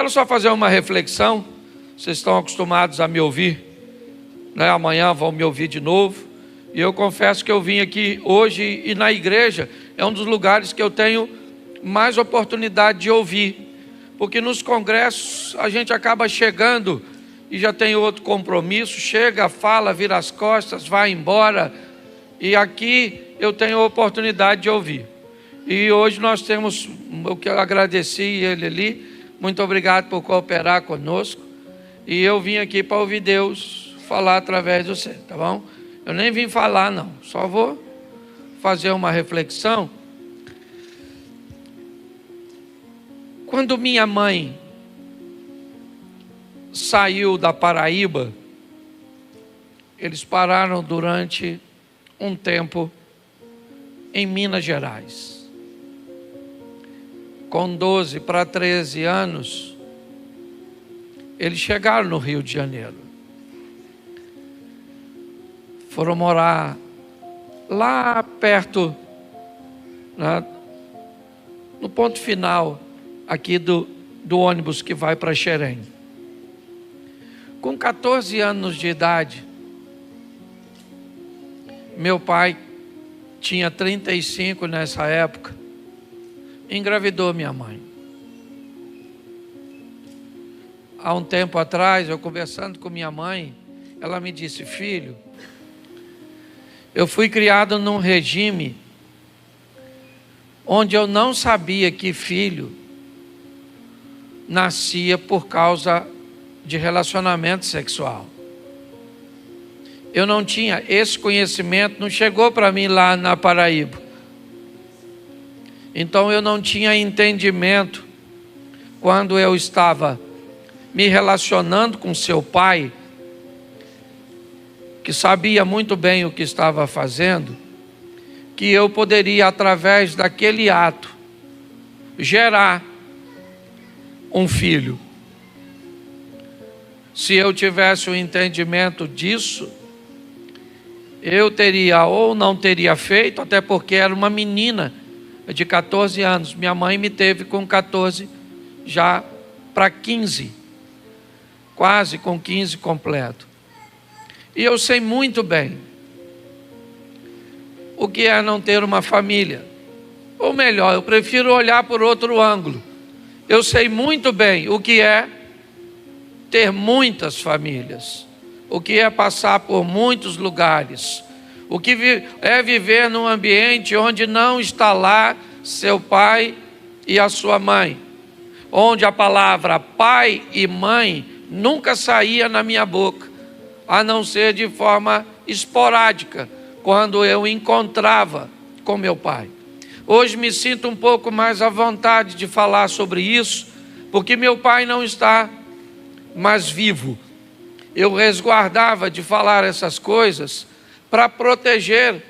quero só fazer uma reflexão. Vocês estão acostumados a me ouvir, né? Amanhã vão me ouvir de novo. E eu confesso que eu vim aqui hoje, e na igreja é um dos lugares que eu tenho mais oportunidade de ouvir, porque nos congressos a gente acaba chegando e já tem outro compromisso, chega, fala, vira as costas, vai embora, e aqui eu tenho a oportunidade de ouvir. E hoje nós temos, eu quero agradecer ele ali, muito obrigado por cooperar conosco, e eu vim aqui para ouvir Deus falar através de você, tá bom? Eu nem vim falar não, só vou fazer uma reflexão. Quando minha mãe saiu da Paraíba, eles pararam durante um tempo em Minas Gerais. Com 12 para 13 anos, eles chegaram no Rio de Janeiro. Foram morar lá perto, no ponto final aqui do ônibus que vai para Xerém. Com 14 anos de idade, meu pai tinha 35 nessa época, engravidou minha mãe. Há um tempo atrás, eu conversando com minha mãe, ela me disse: filho, eu fui criado num regime onde eu não sabia que filho nascia por causa de relacionamento sexual. Eu não tinha esse conhecimento, não chegou para mim lá na Paraíba. Então eu não tinha entendimento quando eu estava me relacionando com seu pai, que sabia muito bem o que estava fazendo, que eu poderia, através daquele ato, gerar um filho. Se eu tivesse o entendimento disso, eu teria ou não teria feito, até porque era uma menina de 14 anos. Minha mãe me teve com 14, já para 15, quase com 15 completo. E eu sei muito bem o que é não ter uma família. Ou melhor, eu prefiro olhar por outro ângulo. Eu sei muito bem o que é ter muitas famílias, o que é passar por muitos lugares, o que é viver num ambiente onde não está lá seu pai e a sua mãe, onde a palavra pai e mãe nunca saía na minha boca, a não ser de forma esporádica, quando eu encontrava com meu pai. Hoje me sinto um pouco mais à vontade de falar sobre isso, porque meu pai não está mais vivo. Eu resguardava de falar essas coisas para proteger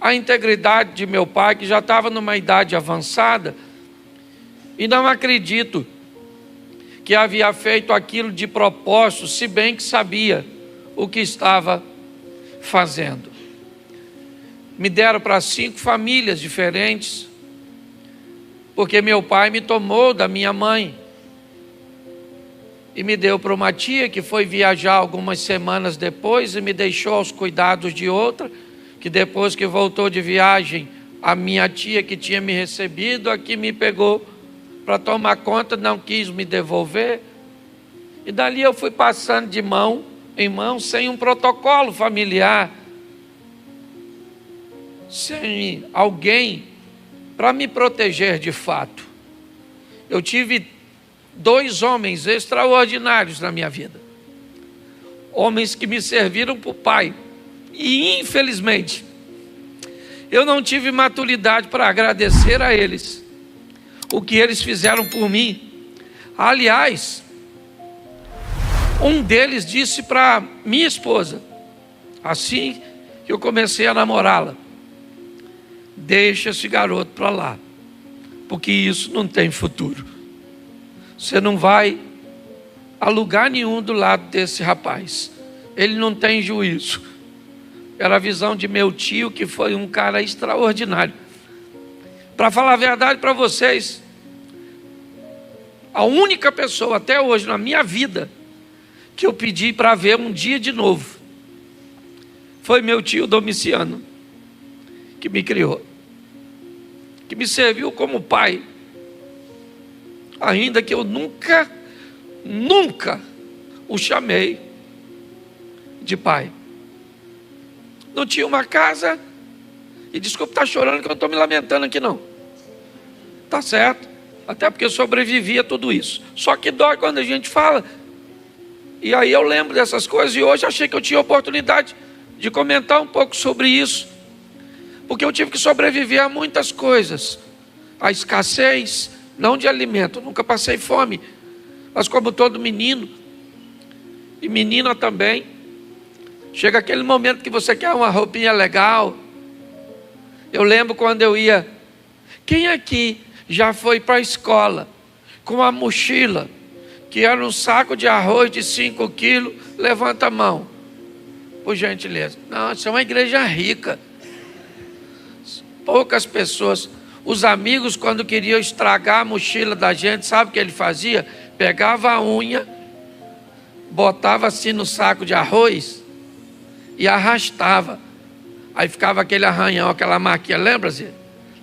a integridade de meu pai, que já estava numa idade avançada, e não acredito que havia feito aquilo de propósito, se bem que sabia o que estava fazendo. Me deram para 5 famílias diferentes, porque meu pai me tomou da minha mãe e me deu para uma tia que foi viajar algumas semanas depois e me deixou aos cuidados de outra, que depois que voltou de viagem, a minha tia que tinha me recebido aqui me pegou para tomar conta, não quis me devolver, e dali eu fui passando de mão em mão, sem um protocolo familiar, sem alguém para me proteger de fato. Eu tive 2 homens extraordinários na minha vida, homens que me serviram para o pai, e infelizmente eu não tive maturidade para agradecer a eles o que eles fizeram por mim. Aliás, um deles disse para minha esposa, assim que eu comecei a namorá-la: deixa esse garoto para lá, porque isso não tem futuro. Você não vai a lugar nenhum do lado desse rapaz. Ele não tem juízo. Era a visão de meu tio, que foi um cara extraordinário. Para falar a verdade para vocês, A única pessoa até hoje na minha vida que eu pedi para ver um dia de novo foi meu tio Domiciano, que me criou, que me serviu como pai, ainda que eu nunca o chamei de pai. Não tinha uma casa, e desculpa estar chorando que eu não estou me lamentando aqui não, tá certo, até porque eu sobrevivi a tudo isso, só que dói quando a gente fala, e aí eu lembro dessas coisas, e hoje achei que eu tinha oportunidade de comentar um pouco sobre isso, porque eu tive que sobreviver a muitas coisas, a escassez, não de alimento, nunca passei fome, mas como todo menino, e menina também, chega aquele momento que você quer uma roupinha legal. Eu lembro quando eu ia, quem aqui já foi para a escola com a mochila, que era um saco de arroz de 5 quilos, levanta a mão, por gentileza. Não, isso é uma igreja rica, poucas pessoas. Os amigos, quando queriam estragar a mochila da gente, sabe o que ele fazia? Pegava a unha, botava assim no saco de arroz e arrastava. Aí ficava aquele arranhão, aquela marquinha, lembra-se?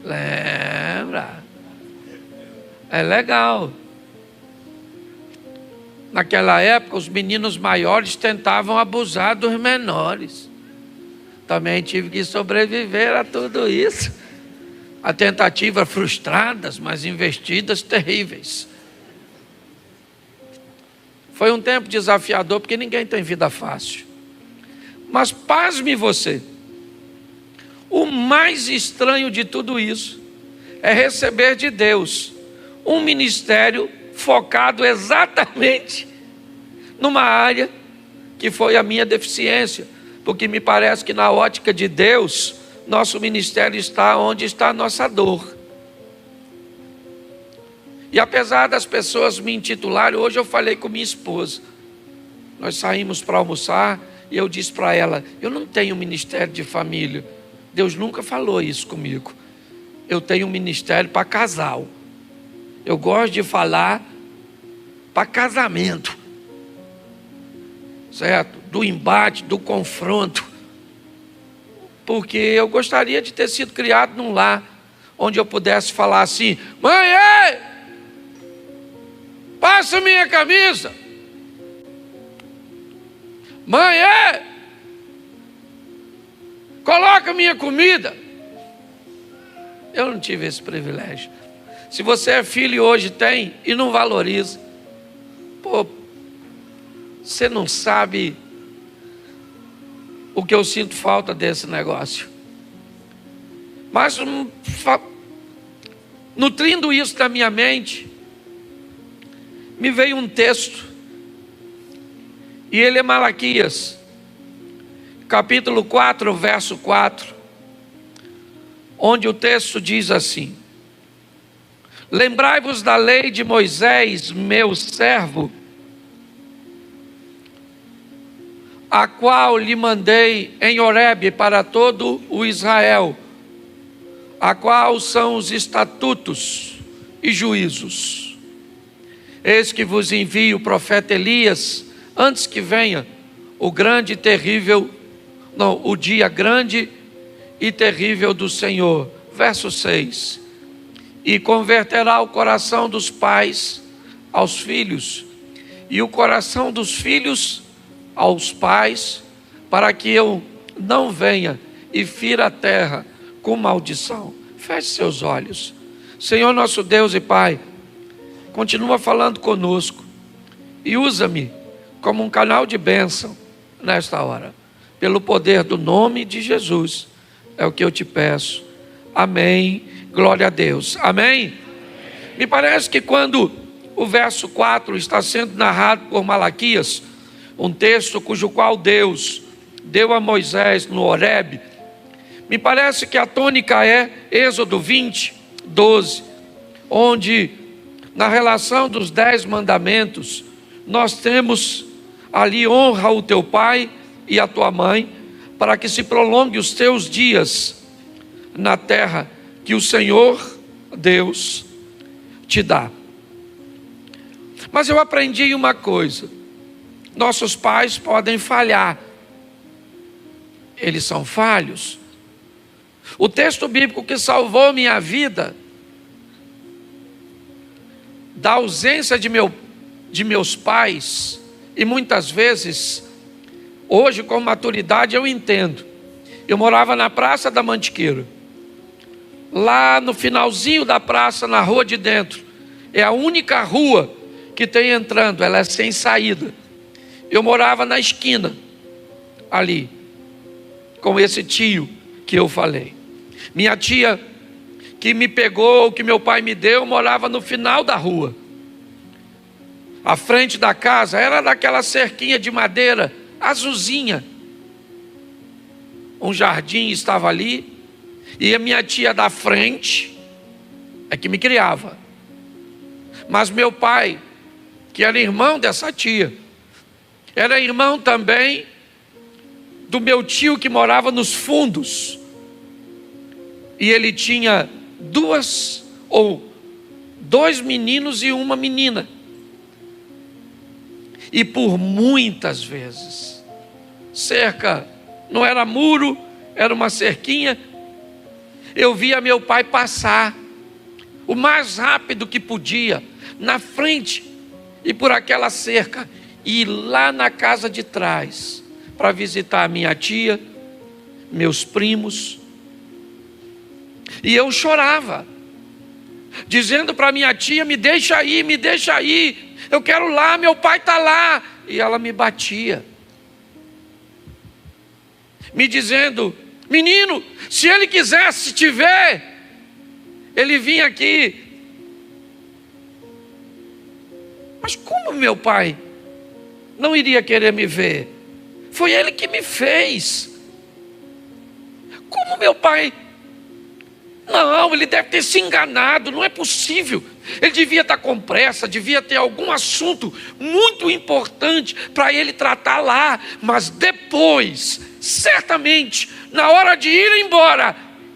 Lembra? É legal. Naquela época, os meninos maiores tentavam abusar dos menores. Também tive que sobreviver a tudo isso. A tentativas frustradas, mas investidas terríveis. Foi um tempo desafiador, porque ninguém tem vida fácil. Mas pasme você, o mais estranho de tudo isso é receber de Deus um ministério focado exatamente numa área que foi a minha deficiência, porque me parece que na ótica de Deus, nosso ministério está onde está a nossa dor. E apesar das pessoas me intitularem, hoje eu falei com minha esposa, nós saímos para almoçar e eu disse para ela, eu não tenho ministério de família, Deus nunca falou isso comigo, eu tenho um ministério para casal, eu gosto de falar para casamento, certo? Do embate, do confronto, porque eu gostaria de ter sido criado num lar onde eu pudesse falar assim, mãe, ei, passa minha camisa, mãe, ei, coloca minha comida. Eu não tive esse privilégio. Se você é filho e hoje tem e não valoriza, pô, você não sabe o que eu sinto falta desse negócio. Mas nutrindo isso na minha mente, me veio um texto, e ele é Malaquias, capítulo 4, verso 4, onde o texto diz assim: lembrai-vos da lei de Moisés, meu servo, a qual lhe mandei em Horebe para todo o Israel, a qual são os estatutos e juízos. Eis que vos envio o profeta Elias, antes que venha o grande e terrível, o dia grande e terrível do Senhor. Verso 6. E converterá o coração dos pais aos filhos, e o coração dos filhos aos pais, para que eu não venha e fira a terra com maldição. Feche seus olhos. Senhor nosso Deus e Pai, continua falando conosco e usa-me como um canal de bênção nesta hora, pelo poder do nome de Jesus, é o que eu te peço. Amém, glória a Deus, amém? Me parece que quando o verso 4 está sendo narrado por Malaquias, um texto cujo qual Deus deu a Moisés no Horebe, me parece que a tônica é Êxodo 20, 12, onde na relação dos 10 mandamentos, nós temos ali: honra o teu pai e a tua mãe, para que se prolongue os teus dias na terra que o Senhor Deus te dá. Mas eu aprendi uma coisa: nossos pais podem falhar, eles são falhos. O texto bíblico que salvou minha vida da ausência de meus pais, e muitas vezes, hoje com maturidade eu entendo. Eu morava na Praça da Mantiqueira, lá no finalzinho da praça, na rua de dentro. É a única rua que tem entrando, ela é sem saída. Eu morava na esquina, ali, com esse tio que eu falei. Minha tia, que me pegou, que meu pai me deu, morava no final da rua. A frente da casa era daquela cerquinha de madeira, azulzinha. Um jardim estava ali, e a minha tia da frente é que me criava. Mas meu pai, que era irmão dessa tia, era irmão também do meu tio que morava nos fundos. E ele tinha dois meninos e uma menina. E por muitas vezes, cerca, não era muro, era uma cerquinha, eu via meu pai passar o mais rápido que podia, na frente e por aquela cerca, e ir lá na casa de trás, para visitar a minha tia, meus primos. E eu chorava, dizendo para minha tia: me deixa ir, eu quero lá, meu pai está lá. E ela me batia, me dizendo: menino, se ele quisesse te ver, ele vinha aqui. Mas como meu pai não iria querer me ver? Foi ele que me fez. Como meu pai? Não, ele deve ter se enganado, não é possível. Ele devia estar com pressa, devia ter algum assunto muito importante para ele tratar lá. Mas depois, certamente, na hora de ir embora,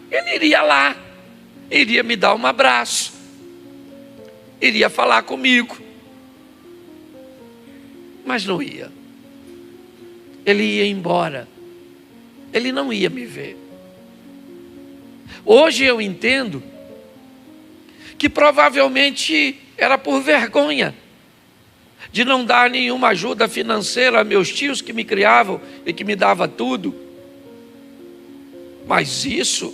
ele iria lá, iria me dar um abraço, iria falar comigo. Mas não ia. Ele ia embora, ele não ia me ver. Hoje eu entendo que provavelmente era por vergonha de não dar nenhuma ajuda financeira a meus tios que me criavam e que me davam tudo. Mas isso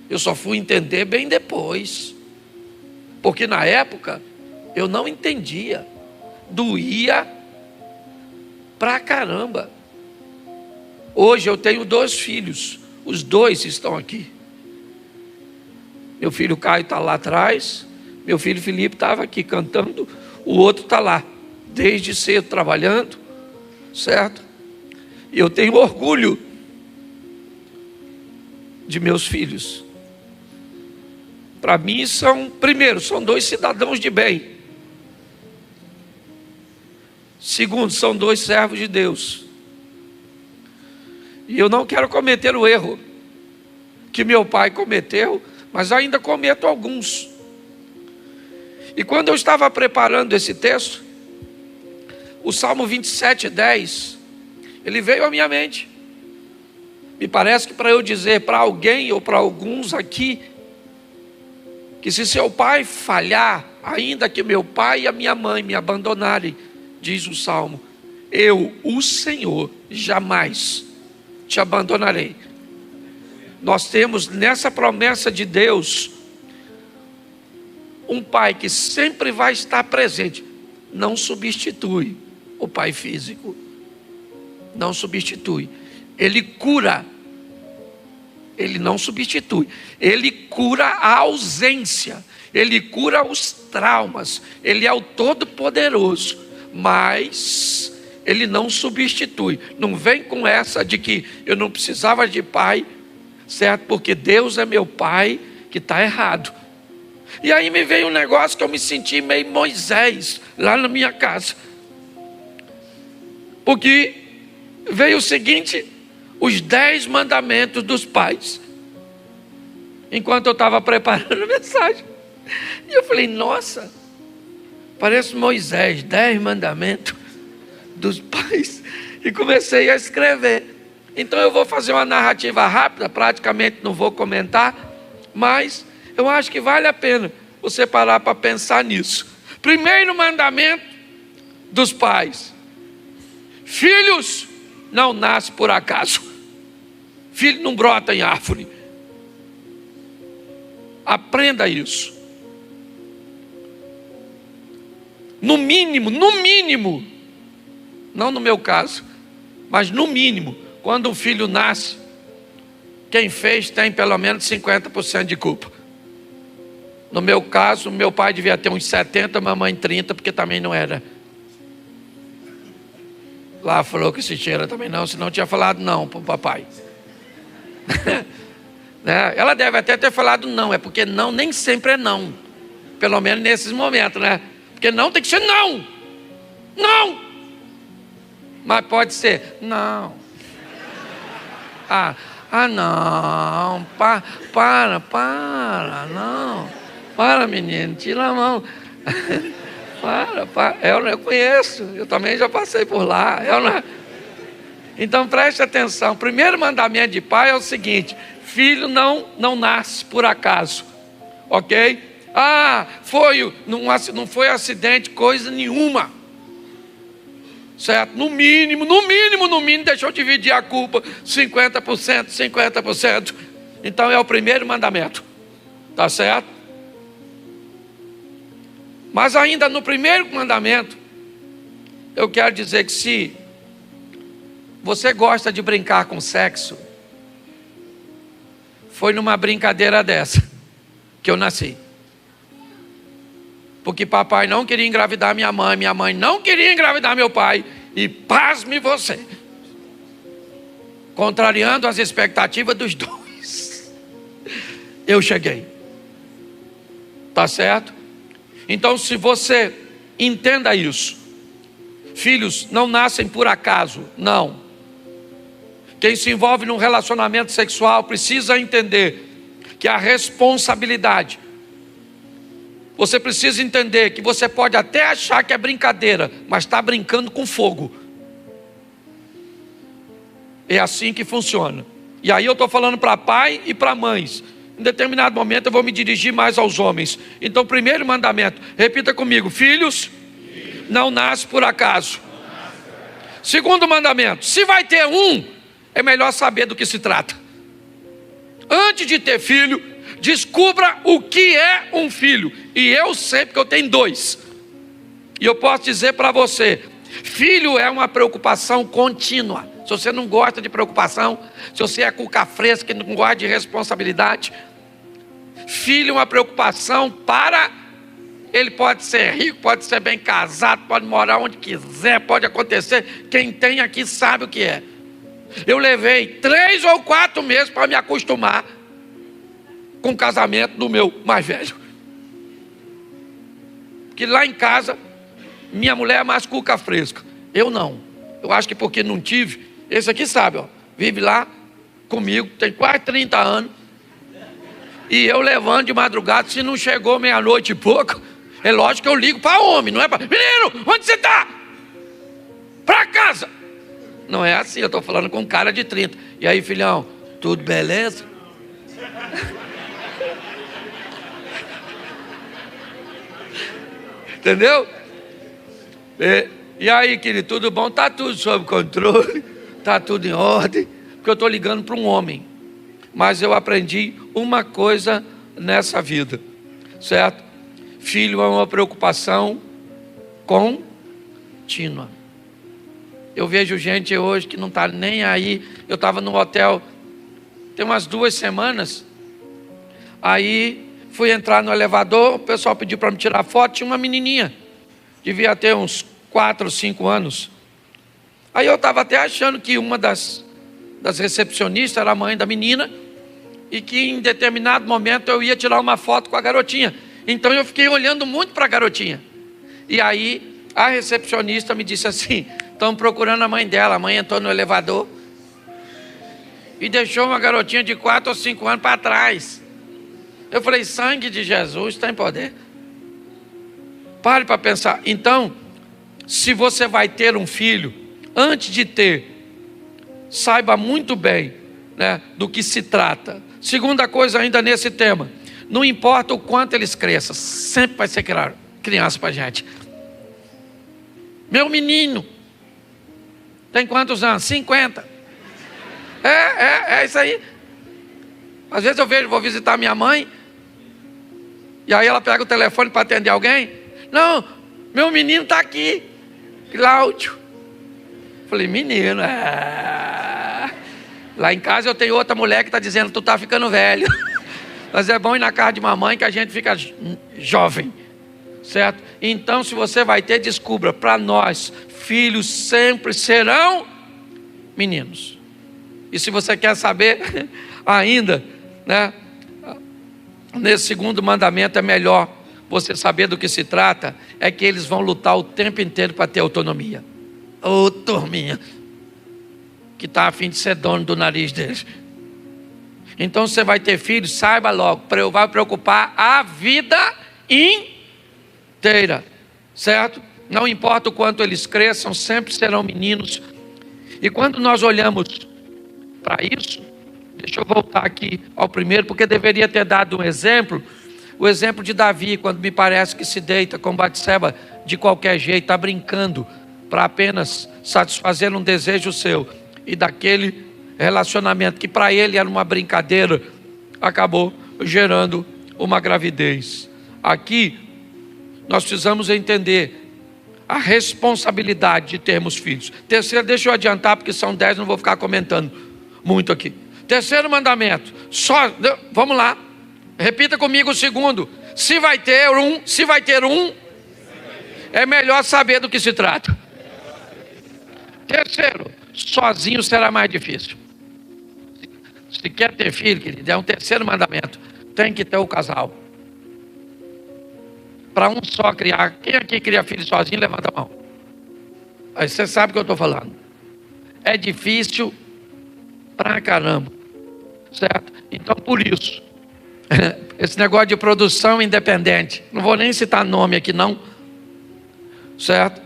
eu só fui entender bem depois, porque na época eu não entendia, doía pra caramba. Hoje eu tenho 2 filhos, os 2 estão aqui. Meu filho Caio está lá atrás, meu filho Felipe estava aqui cantando, o outro está lá, desde cedo trabalhando, certo? E eu tenho orgulho de meus filhos. Para mim primeiro, são 2 cidadãos de bem. Segundo, são 2 servos de Deus. E eu não quero cometer o erro que meu pai cometeu, mas ainda cometo alguns. E quando eu estava preparando esse texto, o Salmo 27:10, ele veio à minha mente. Me parece que para eu dizer para alguém ou para alguns aqui, que se seu pai falhar, ainda que meu pai e a minha mãe me abandonarem, diz o Salmo, eu, o Senhor, jamais te abandonarei. Nós temos nessa promessa de Deus um pai que sempre vai estar presente. Não substitui o pai físico, não substitui. Ele cura, ele não substitui. Ele cura a ausência, ele cura os traumas. Ele é o Todo-Poderoso, mas ele não substitui. Não vem com essa de que eu não precisava de pai, certo? Porque Deus é meu pai, que está errado. E aí me veio um negócio que eu me senti meio Moisés lá na minha casa, porque veio o seguinte: os 10 mandamentos dos pais, enquanto eu estava preparando a mensagem. E eu falei: nossa, Parece Moisés, 10 mandamentos dos pais. E comecei a escrever. Então eu vou fazer uma narrativa rápida, praticamente não vou comentar, mas eu acho que vale a pena você parar para pensar nisso. Primeiro mandamento dos pais: filhos não nascem por acaso. Filho não brota em árvore. Aprenda isso. No mínimo, não no meu caso, mas no mínimo, quando um filho nasce, quem fez tem pelo menos 50% de culpa. No meu caso, meu pai devia ter uns 70, mamãe 30, porque também não era. Lá falou que se cheira também não, senão tinha falado não para o papai. Né? Ela deve até ter falado não, é porque não nem sempre é não. Pelo menos nesses momentos, né? Porque não tem que ser não. Não. Mas pode ser não. Não. Para, não. Para, menino, tira a mão. Para. Eu conheço, eu também já passei por lá. Então preste atenção. O primeiro mandamento de pai é o seguinte: filho não nasce por acaso, ok? Não foi acidente, coisa nenhuma, certo? No mínimo, deixa eu dividir a culpa, 50%. Então é o primeiro mandamento, tá certo? Mas ainda no primeiro mandamento, eu quero dizer que se você gosta de brincar com sexo, foi numa brincadeira dessa que eu nasci. Porque papai não queria engravidar minha mãe não queria engravidar meu pai, e pasme você, contrariando as expectativas dos dois, eu cheguei. Tá certo? Então, se você entenda isso, filhos não nascem por acaso, não. Quem se envolve num relacionamento sexual precisa entender que a responsabilidade, você precisa entender que você pode até achar que é brincadeira, mas está brincando com fogo. É assim que funciona. E aí eu estou falando para pai e para mães. Em determinado momento eu vou me dirigir mais aos homens. Então, primeiro mandamento, repita comigo: filhos não nascem por acaso. Segundo mandamento, se vai ter um, é melhor saber do que se trata. Antes de ter filho, descubra o que é um filho. E eu sei, porque eu tenho 2. E eu posso dizer para você: filho é uma preocupação contínua. Se você não gosta de preocupação, se você é cuca fresca e não gosta de responsabilidade, filho é uma preocupação para... Ele pode ser rico, pode ser bem casado, pode morar onde quiser, pode acontecer. Quem tem aqui sabe o que é. Eu levei 3 ou 4 meses para me acostumar com o casamento do meu mais velho. Porque lá em casa, minha mulher é mais cuca fresca. Eu não. Eu acho que porque não tive. Esse aqui sabe, ó, vive lá comigo, tem quase 30 anos. E eu levanto de madrugada, se não chegou meia-noite e pouco, é lógico que eu ligo para homem, não é para... Menino, onde você está? Para casa. Não é assim, eu estou falando com um cara de 30. E aí, filhão, tudo beleza? Entendeu? E aí, querido, tudo bom? Está tudo sob controle, está tudo em ordem, porque eu estou ligando para um homem. Mas eu aprendi uma coisa nessa vida, certo? Filho é uma preocupação contínua. Eu vejo gente hoje que não está nem aí. Eu estava no hotel tem umas 2 semanas. Aí fui entrar no elevador, o pessoal pediu para me tirar foto. Tinha uma menininha, devia ter uns 4 ou 5 anos. Aí eu estava até achando que uma das recepcionistas era a mãe da menina, e que em determinado momento eu ia tirar uma foto com a garotinha. Então eu fiquei olhando muito para a garotinha. E aí a recepcionista me disse assim: estão procurando a mãe dela. A mãe entrou no elevador e deixou uma garotinha de 4 ou 5 anos para trás. Eu falei: sangue de Jesus tem poder. Pare para pensar. Então, se você vai ter um filho, antes de ter, saiba muito bem, né, do que se trata. Segunda coisa ainda nesse tema, não importa o quanto eles cresçam, sempre vai ser criança para a gente. Meu menino, tem quantos anos? 50. É isso aí. Às vezes eu vejo, vou visitar minha mãe, e aí ela pega o telefone para atender alguém. Não, meu menino está aqui, Cláudio. Falei, menino, lá em casa eu tenho outra mulher que está dizendo, tu está ficando velho. Mas é bom ir na casa de mamãe que a gente fica jovem, certo? Então, se você vai ter, descubra, para nós, filhos sempre serão meninos. E se você quer saber ainda, né, nesse segundo mandamento é melhor você saber do que se trata, é que eles vão lutar o tempo inteiro para ter autonomia. Ô turminha, que está a fim de ser dono do nariz deles. Então você vai ter filhos, saiba logo, vai preocupar a vida inteira, certo? Não importa o quanto eles cresçam, sempre serão meninos. E quando nós olhamos para isso, deixa eu voltar aqui ao primeiro, porque deveria ter dado um exemplo, o exemplo de Davi, quando me parece que se deita com Batseba de qualquer jeito, está brincando, para apenas satisfazer um desejo seu, e daquele relacionamento que para ele era uma brincadeira, acabou gerando uma gravidez. Aqui nós precisamos entender a responsabilidade de termos filhos. Terceiro, deixa eu adiantar, porque são 10, não vou ficar comentando muito aqui. Terceiro mandamento, vamos lá, repita comigo o segundo. Se vai ter um, é melhor saber do que se trata. Terceiro, sozinho será mais difícil. Se quer ter filho, querido, é um terceiro mandamento, tem que ter o casal. Para um só criar, quem aqui cria filho sozinho, levanta a mão. Aí você sabe o que eu estou falando. É difícil pra caramba, certo? Então por isso, esse negócio de produção independente, não vou nem citar nome aqui não, certo?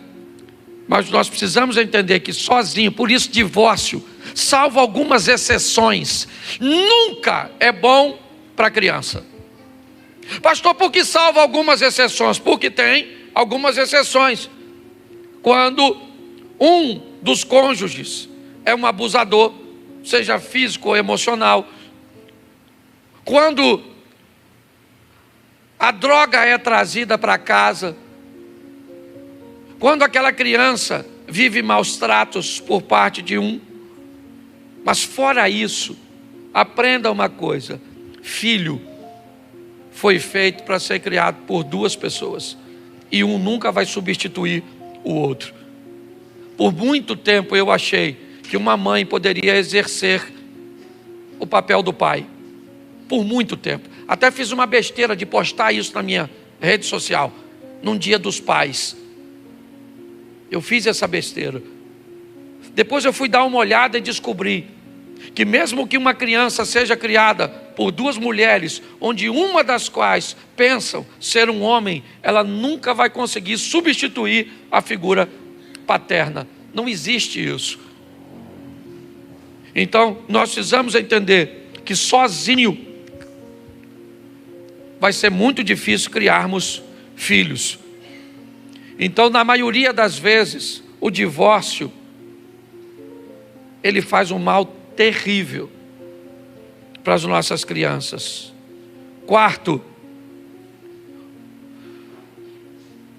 Mas nós precisamos entender que sozinho, por isso divórcio, salvo algumas exceções, nunca é bom para criança. Pastor, por que salvo algumas exceções? Porque tem algumas exceções. Quando um dos cônjuges é um abusador, seja físico ou emocional, quando a droga é trazida para casa, quando aquela criança vive maus tratos por parte de um. Mas fora isso, aprenda uma coisa: filho foi feito para ser criado por duas pessoas, e um nunca vai substituir o outro. Por muito tempo eu achei que uma mãe poderia exercer o papel do pai, por muito tempo. Até fiz uma besteira de postar isso na minha rede social, num dia dos pais. Eu fiz essa besteira. Depois eu fui dar uma olhada e descobri que mesmo que uma criança seja criada por duas mulheres, onde uma das quais pensam ser um homem, ela nunca vai conseguir substituir a figura paterna. Não existe isso. Então nós precisamos entender que sozinho vai ser muito difícil criarmos filhos. Então, na maioria das vezes, o divórcio, ele faz um mal terrível para as nossas crianças. Quarto,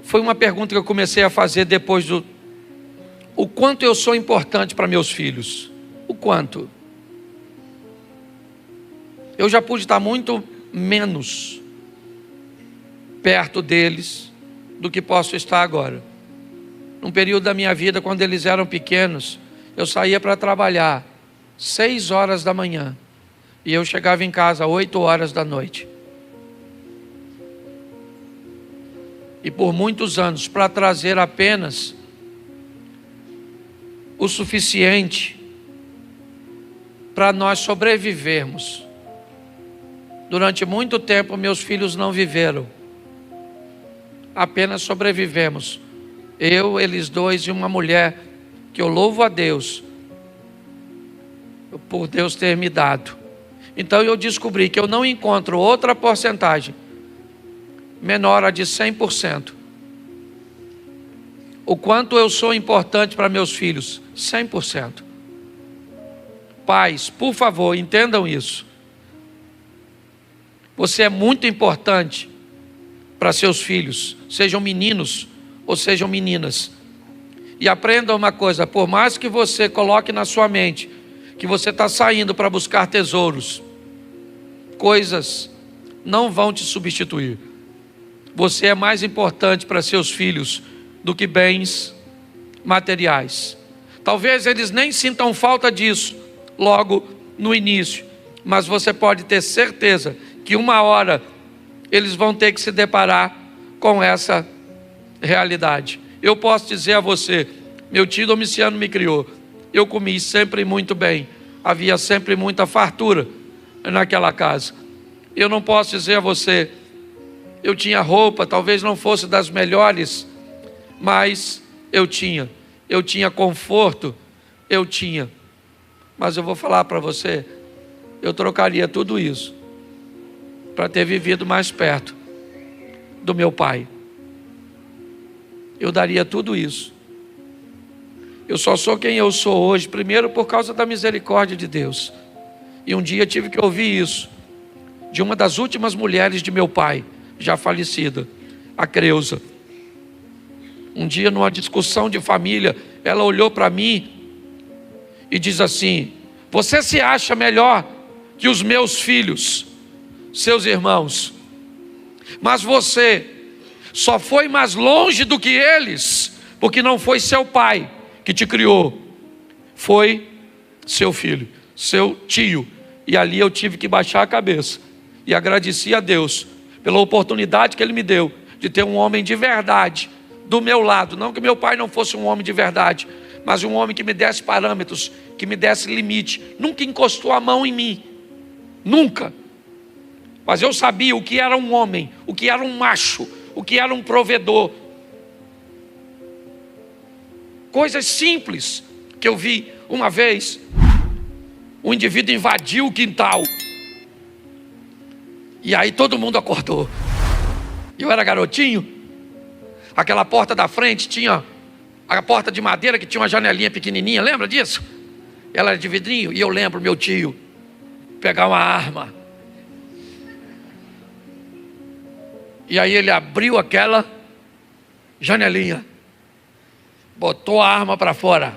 foi uma pergunta que eu comecei a fazer depois o quanto eu sou importante para meus filhos. O quanto? Eu já pude estar muito menos perto deles do que posso estar agora. Num período da minha vida, quando eles eram pequenos, eu saía para trabalhar 6 horas da manhã e eu chegava em casa 8 horas da noite. E por muitos anos, para trazer apenas o suficiente para nós sobrevivermos. Durante muito tempo meus filhos não viveram apenas sobrevivemos. Eu, eles dois e uma mulher que eu louvo a Deus por Deus ter me dado. Então eu descobri que eu não encontro outra porcentagem menor a de 100%. O quanto eu sou importante para meus filhos? 100%. Pais, por favor, entendam isso. Você é muito importante para seus filhos, sejam meninos ou sejam meninas. E aprenda uma coisa: por mais que você coloque na sua mente que você está saindo para buscar tesouros, coisas não vão te substituir. Você é mais importante para seus filhos do que bens materiais. Talvez eles nem sintam falta disso logo no início, mas você pode ter certeza que uma hora eles vão ter que se deparar com essa realidade. Eu posso dizer a você, meu tio Domiciano me criou, eu comi sempre muito bem, havia sempre muita fartura naquela casa. Eu não posso dizer a você, eu tinha roupa, talvez não fosse das melhores, mas eu tinha conforto, mas eu vou falar para você, eu trocaria tudo isso para ter vivido mais perto do meu pai. Eu daria tudo isso. Eu só sou quem eu sou hoje, primeiro por causa da misericórdia de Deus. E um dia tive que ouvir isso de uma das últimas mulheres de meu pai, já falecida, a Creuza. Um dia, numa discussão de família, ela olhou para mim e diz assim: você se acha melhor que os meus filhos, seus irmãos, mas você só foi mais longe do que eles, porque não foi seu pai que te criou, foi seu filho, seu tio. E ali eu tive que baixar a cabeça e agradeci a Deus pela oportunidade que Ele me deu de ter um homem de verdade do meu lado. Não que meu pai não fosse um homem de verdade, mas um homem que me desse parâmetros, que me desse limite. Nunca encostou a mão em mim, nunca. Mas eu sabia o que era um homem, o que era um macho, o que era um provedor. Coisas simples que eu vi uma vez. Um indivíduo invadiu o quintal e aí todo mundo acordou. Eu era garotinho. Aquela porta da frente tinha a porta de madeira que tinha uma janelinha pequenininha, lembra disso? Ela era de vidrinho. E eu lembro meu tio pegar uma arma, e aí ele abriu aquela janelinha, botou a arma para fora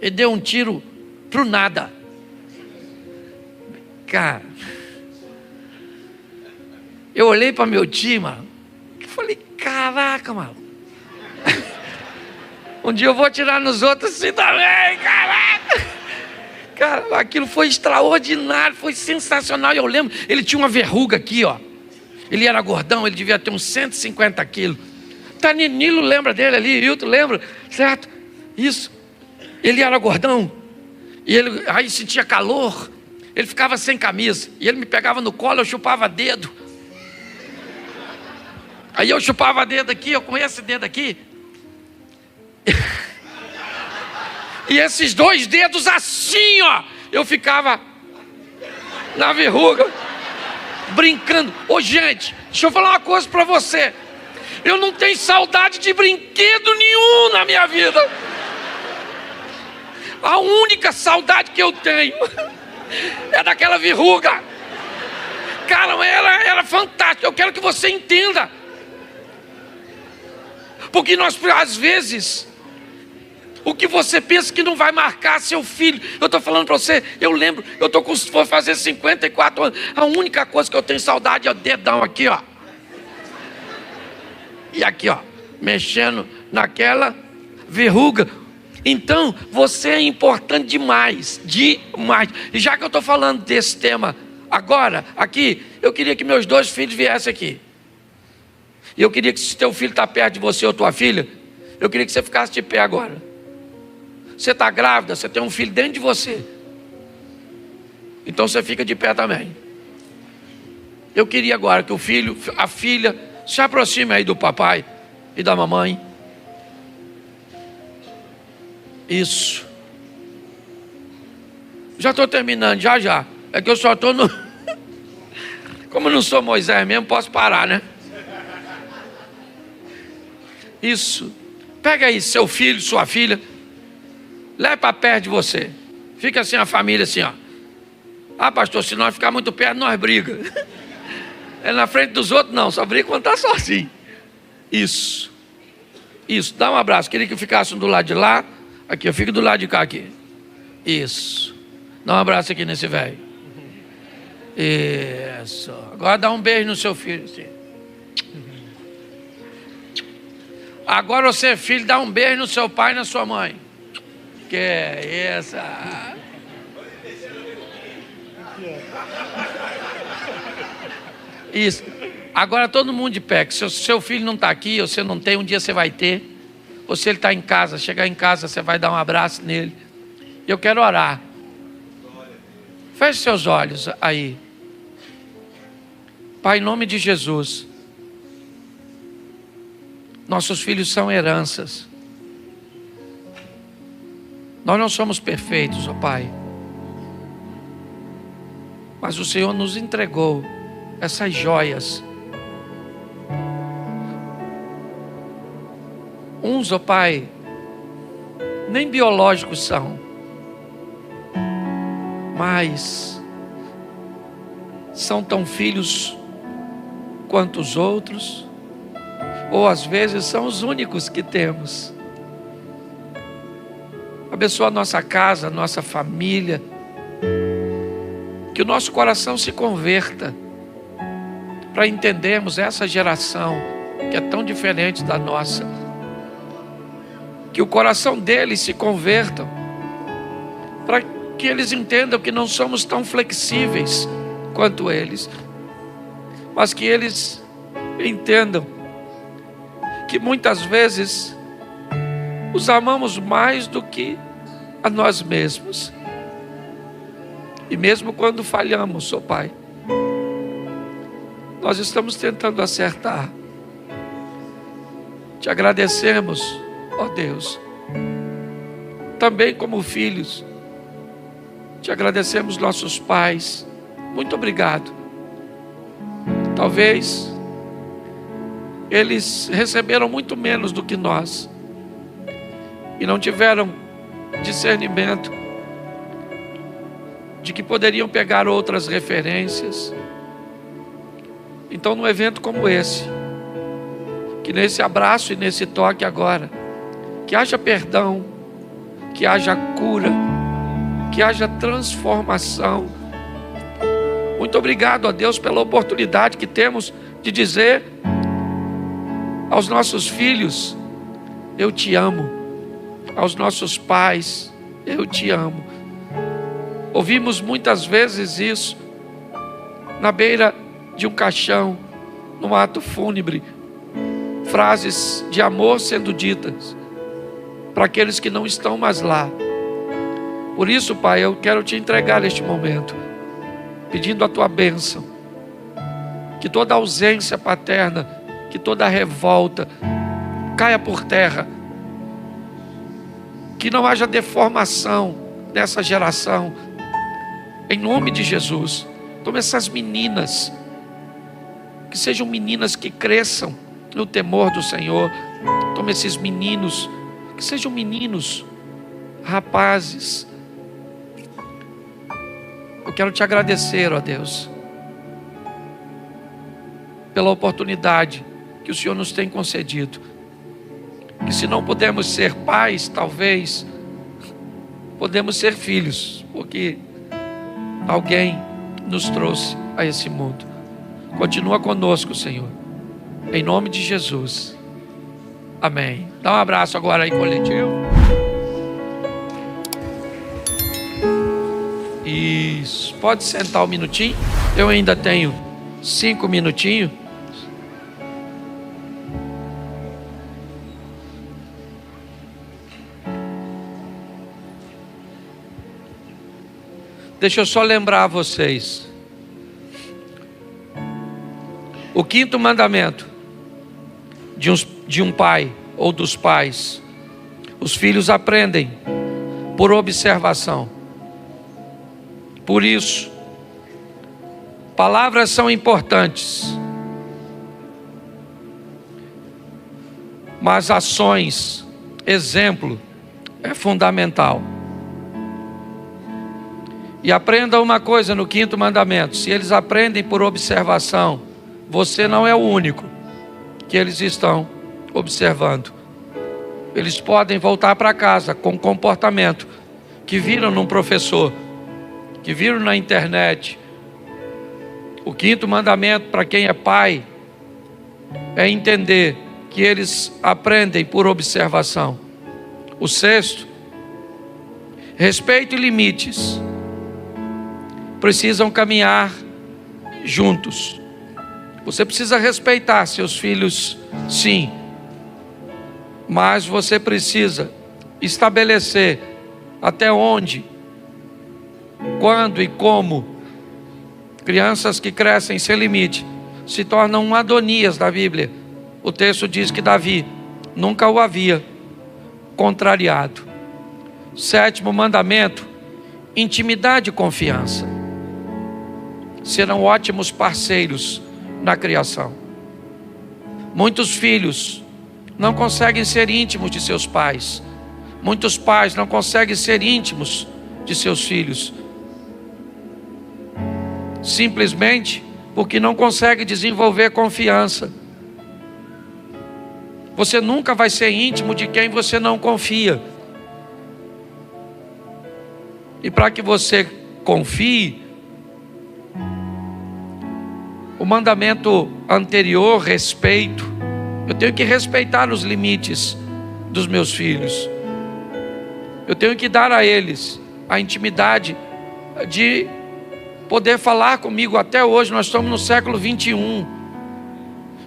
e deu um tiro pro nada. Cara, eu olhei para meu tio, mano, e falei: caraca, mano, um dia eu vou atirar nos outros assim também, caraca. Cara, aquilo foi extraordinário, foi sensacional. E eu lembro, ele tinha uma verruga aqui, ó. Ele era gordão, ele devia ter uns 150 quilos. Taninilo lembra dele ali, Hilton lembra, certo? Isso. Ele era gordão, e ele aí sentia calor, ele ficava sem camisa, e ele me pegava no colo, eu chupava dedo. Aí eu chupava dedo aqui, eu com esse dedo aqui. E esses dois dedos assim, ó, eu ficava na verruga, brincando. Ô gente, deixa eu falar uma coisa para você. Eu não tenho saudade de brinquedo nenhum na minha vida. A única saudade que eu tenho é daquela verruga. Cara, ela era fantástica. Eu quero que você entenda. Porque nós, às vezes, o que você pensa que não vai marcar seu filho. Eu estou falando para você, eu lembro, vou fazer 54 anos. A única coisa que eu tenho saudade é o dedão aqui, ó. E aqui, ó, mexendo naquela verruga. Então, você é importante demais, demais. E já que eu estou falando desse tema agora, aqui, eu queria que meus dois filhos viessem aqui. E eu queria que, se teu filho está perto de você ou tua filha, eu queria que você ficasse de pé agora. Você está grávida, você tem um filho dentro de você. Então você fica de pé também. Eu queria agora que o filho, a filha, se aproxime aí do papai. e da mamãe. Isso. Já estou terminando, já. É que eu só estou no... Como eu não sou Moisés mesmo, posso parar, né? Isso. Pega aí seu filho, sua filha, leve para perto de você. Fica assim a família assim, ó. Ah, pastor, se nós ficar muito perto, nós briga. É na frente dos outros, não. Só briga quando está sozinho. Isso. Dá um abraço. Queria que ficasse do lado de lá. Aqui, eu fico do lado de cá aqui. Isso. Dá um abraço aqui nesse velho. Isso. Agora dá um beijo no seu filho. Assim. Agora você, filho, dá um beijo no seu pai e na sua mãe. Que é essa? Isso. Agora todo mundo de pé. Que se seu filho não está aqui, ou você não tem, um dia você vai ter. Ou se ele está em casa, chegar em casa, você vai dar um abraço nele. Eu quero orar. Feche seus olhos aí. Pai, em nome de Jesus. Nossos filhos são heranças. Nós não somos perfeitos, ó Pai. Mas o Senhor nos entregou essas joias. Uns, ó Pai, nem biológicos são, mas são tão filhos quanto os outros, ou às vezes são os únicos que temos. Abençoa a nossa casa, a nossa família, que o nosso coração se converta, para entendermos essa geração que é tão diferente da nossa, que o coração deles se convertam, para que eles entendam que não somos tão flexíveis quanto eles, mas que eles entendam que muitas vezes os amamos mais do que a nós mesmos. E mesmo quando falhamos, ó Pai, nós estamos tentando acertar. Te agradecemos, ó Deus, também como filhos. Te agradecemos, nossos pais. Muito obrigado. Talvez eles receberam muito menos do que nós e não tiveram discernimento de que poderiam pegar outras referências. Então, num evento como esse, que nesse abraço e nesse toque agora, que haja perdão, que haja cura, que haja transformação. Muito obrigado a Deus pela oportunidade que temos de dizer aos nossos filhos: eu te amo. Aos nossos pais: eu te amo. Ouvimos muitas vezes isso na beira de um caixão, num ato fúnebre, frases de amor sendo ditas para aqueles que não estão mais lá. Por isso, Pai, eu quero te entregar neste momento, pedindo a tua bênção, que toda ausência paterna, que toda revolta caia por terra, que não haja deformação nessa geração, em nome de Jesus. Toma essas meninas, que sejam meninas que cresçam no temor do Senhor. Toma esses meninos, que sejam meninos, rapazes. Eu quero te agradecer, ó Deus, pela oportunidade que o Senhor nos tem concedido. Que se não podemos ser pais, talvez podemos ser filhos, porque alguém nos trouxe a esse mundo. Continua conosco, Senhor, em nome de Jesus, amém. Dá um abraço agora aí, coletivo. Isso, pode sentar um minutinho. Eu ainda tenho 5 minutinhos. Deixa eu só lembrar a vocês. O 5º mandamento de um pai ou dos pais. Os filhos aprendem por observação. Por isso, palavras são importantes, mas ações, exemplo, é fundamental. E aprenda uma coisa no 5º mandamento: se eles aprendem por observação, você não é o único que eles estão observando. Eles podem voltar para casa com comportamento que viram num professor, que viram na internet. O 5º mandamento para quem é pai é entender que eles aprendem por observação. O 6º, respeito e limites precisam caminhar juntos. Você precisa respeitar seus filhos, sim, mas você precisa estabelecer até onde, quando e como. Crianças que crescem sem limite se tornam um Adonias da Bíblia. O texto diz que Davi nunca o havia contrariado. 7º mandamento: intimidade e confiança. Serão ótimos parceiros na criação. Muitos filhos não conseguem ser íntimos de seus pais. Muitos pais não conseguem ser íntimos de seus filhos, simplesmente porque não conseguem desenvolver confiança. Você nunca vai ser íntimo de quem você não confia. E para que você confie, o mandamento anterior, respeito, eu tenho que respeitar os limites dos meus filhos. Eu tenho que dar a eles a intimidade de poder falar comigo. Até hoje nós estamos no século 21.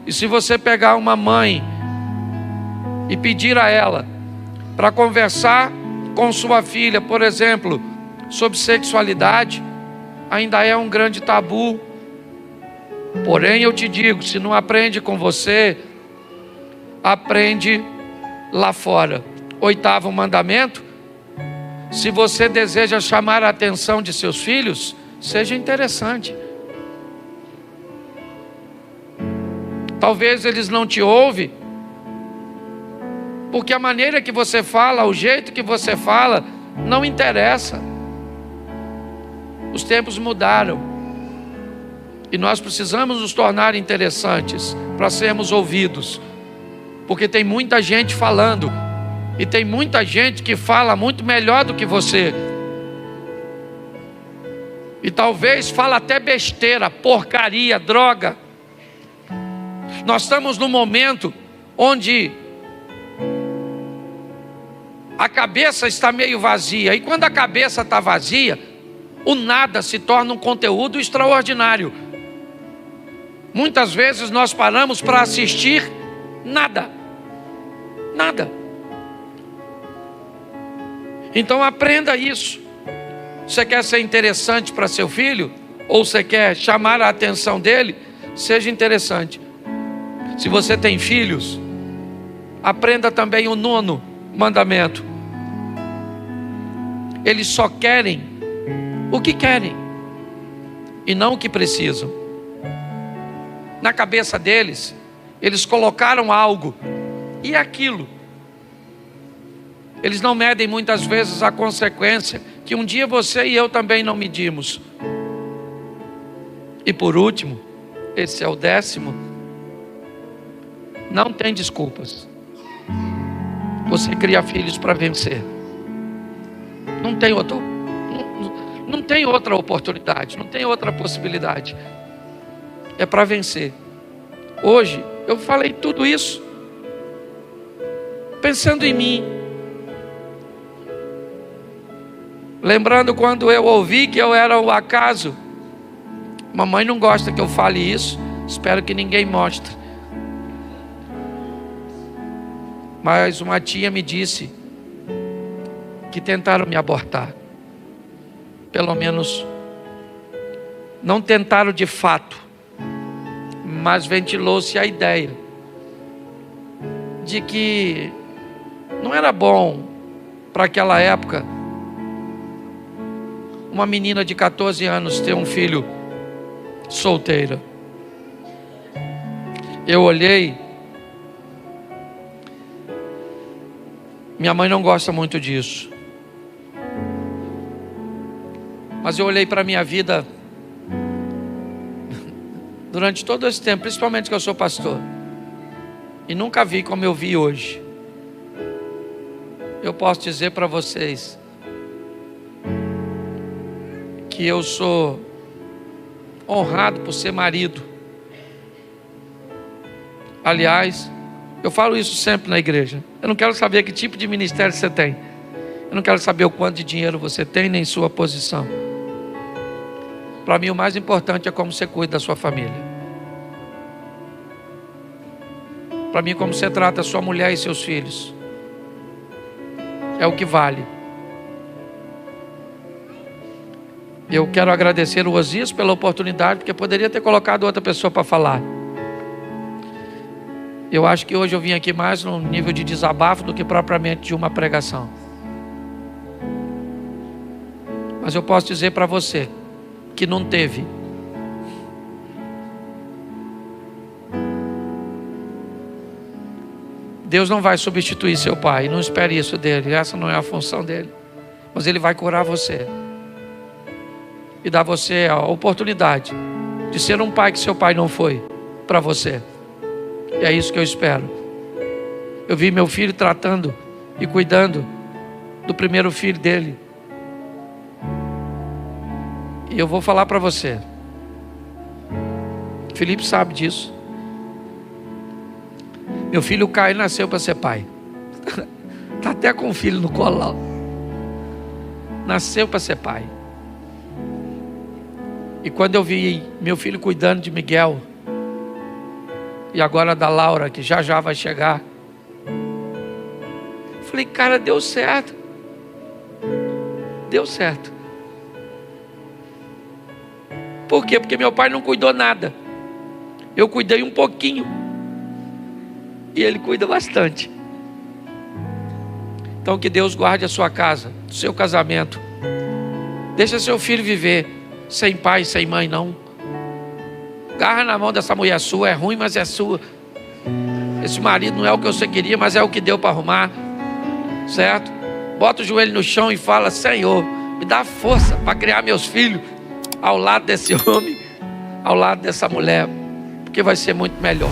E se você pegar uma mãe e pedir a ela para conversar com sua filha, por exemplo, sobre sexualidade, ainda é um grande tabu. Porém eu te digo, se não aprende com você, aprende lá fora. 8º mandamento: se você deseja chamar a atenção de seus filhos, seja interessante. Talvez eles não te ouvem, porque a maneira que você fala, o jeito que você fala, não interessa. Os tempos mudaram. E nós precisamos nos tornar interessantes para sermos ouvidos. Porque tem muita gente falando. E tem muita gente que fala muito melhor do que você. E talvez fala até besteira, porcaria, droga. Nós estamos num momento onde a cabeça está meio vazia. E quando a cabeça está vazia, o nada se torna um conteúdo extraordinário. Muitas vezes nós paramos para assistir nada. Nada. Então aprenda isso. Você quer ser interessante para seu filho? Ou você quer chamar a atenção dele? Seja interessante. Se você tem filhos, aprenda também o 9º mandamento. Eles só querem o que querem e não o que precisam. Na cabeça deles, eles colocaram algo, e aquilo. Eles não medem muitas vezes a consequência, que um dia você e eu também não medimos. E por último, esse é o 10º, não tem desculpas. Você cria filhos para vencer. Não tem outra oportunidade, não tem outra possibilidade. É para vencer. Hoje eu falei tudo isso pensando em mim, lembrando quando eu ouvi que eu era o acaso. Mamãe não gosta que eu fale isso, espero que ninguém mostre. Mas uma tia me disse que tentaram me abortar. Pelo menos não tentaram de fato, mas ventilou-se a ideia. de que não era bom para aquela época uma menina de 14 anos ter um filho solteira. Eu olhei, minha mãe não gosta muito disso, mas eu olhei para a minha vida durante todo esse tempo, principalmente que eu sou pastor, e nunca vi como eu vi hoje. Eu posso dizer para vocês que eu sou honrado por ser marido. Aliás, eu falo isso sempre na igreja. Eu não quero saber que tipo de ministério você tem. Eu não quero saber o quanto de dinheiro você tem, nem sua posição. Para mim o mais importante é como você cuida da sua família. Para mim, como você trata a sua mulher e seus filhos é o que vale. Eu quero agradecer o Osias pela oportunidade, porque poderia ter colocado outra pessoa para falar. Eu acho que hoje eu vim aqui mais no nível de desabafo do que propriamente de uma pregação. Mas eu posso dizer para você que não teve. Deus não vai substituir seu pai, não espere isso dele, essa não é a função dele. Mas ele vai curar você e dar você a oportunidade de ser um pai que seu pai não foi para você. E é isso que eu espero. Eu vi meu filho tratando e cuidando do primeiro filho dele. E eu vou falar para você, Felipe sabe disso. Meu filho Caio nasceu para ser pai. Está até com o filho no colo. Nasceu para ser pai. E quando eu vi meu filho cuidando de Miguel, e agora da Laura, que já já vai chegar, falei, cara, deu certo. Deu certo. Por quê? Porque meu pai não cuidou nada. Eu cuidei um pouquinho. E ele cuida bastante. Então que Deus guarde a sua casa, o seu casamento. Deixa seu filho viver sem pai, sem mãe, não. Agarra na mão dessa mulher sua, é ruim, mas é sua. Esse marido não é o que você queria, mas é o que deu para arrumar. Certo? Bota o joelho no chão e fala, Senhor, me dá força para criar meus filhos ao lado desse homem, ao lado dessa mulher, porque vai ser muito melhor.